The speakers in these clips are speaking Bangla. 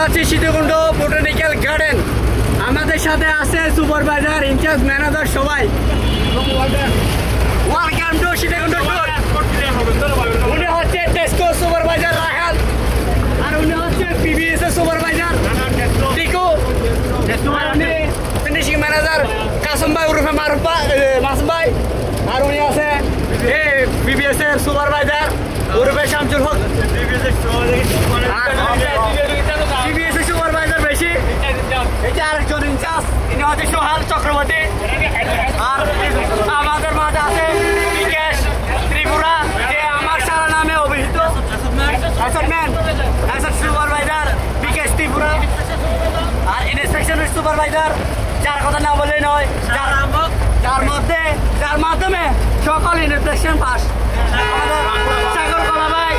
আছি সীতাকুণ্ড বোটানিক্যাল গার্ডেন। আমাদের সাথে আছে সুপারভাইজার, ইনচার্জ, ম্যানেজার সবাই। Welcome to Sitakunda tour. উনি হচ্ছে টেস্কো সুপারভাইজার রাহাত, আর উনি হচ্ছে পিবিএস এর সুপারভাইজার টিকু, আর উনি ফিনিশিং ম্যানেজার কাসম ভাই উরফে মাসুম ভাই, আর উনি আছে পিবিএস এর সুপারভাইজার উরফে শামসুল হক। পিবিএস এর সুপারভাইজার বেশি, এটা আরেকজন ইনচার্জ, ইনি হচ্ছে সোহাল চক্রবর্তী। আর আমাদের মাঝে আছে বিকেশ ত্রিপুরা, যে আমার সারা নামে অভিহিত অ্যাসেট সুপারভাইজার বিকেশ ত্রিপুরা। আর ইন্সপেকশনের সুপারভাইজার, যার কথা না বললেই নয়, যার মাধ্যমে সকল ইন্সপেকশন পাস। সাগর কলা ভাই,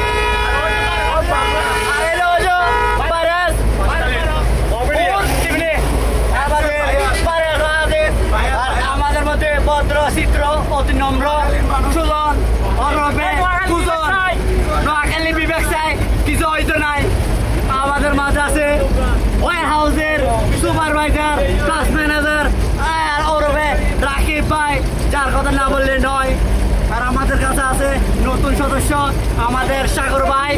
আমাদের মধ্যে ভদ্র চিত্র, অতি নম্র, সুজন, অরবে, কুজন, নোয়াখালী বিবেক চাই, কিছু হয়তো নাই। আমাদের মাঝে আছে ওয়ার হাউসের সুপারভাইজার ক্লাস ম্যানেজার অরবে রাকিব ভাই, যার কথা না বললে নয়। আর আমাদের কাছে আছে নতুন সদস্য আমাদের সাগর ভাই,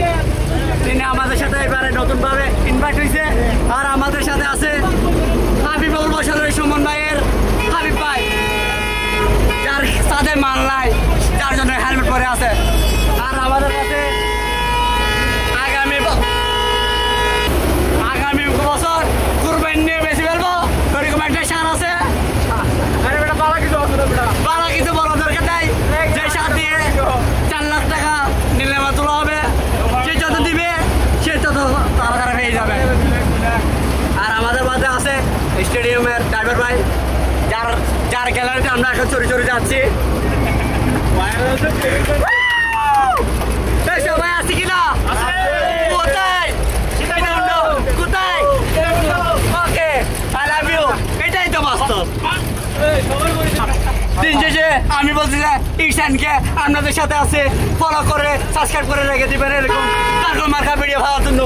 তিনি আমাদের সাথে এবারে নতুনভাবে ইনভাইট হয়েছে। আর আমাদের সাথে আছে হাবিবুল বসারের সুমন ভাইয়ের হাবিব ভাই, যার সাথে মাল নাই, যার জন্য হেলমেট পরে আছে। আর আমাদের কাছে আগামী বছর কুরবানি নিয়ে বেশি ফেলবো এরকম একটা সার আছে। ভালো কিছু বলা দরকার নাই, যে সার দিয়ে 4 লাখ টাকা নিলে তোলা হবে, সে যত দিবে সে তত তাড়াতাড়ি পেয়ে যাবে। আর আমাদের মাঝে আছে স্টেডিয়ামের ড্রাইভার ভাই, যার গ্যালারিতে আমরা এখন চড়ে চড়ে যাচ্ছি। সবাই আছে কিনা? কোথায়? কোথায়? ওকে, আই লাভ ইউ। এটাই তো বাস্তব। দিন শেষে আমি বলছি যে ইকসানকে আপনাদের সাথে আছে, ফলো করে সাবস্ক্রাইব করে রেখে দিবেন এরকম কার্টুন মার্কা ভিডিও পাওয়ার জন্য।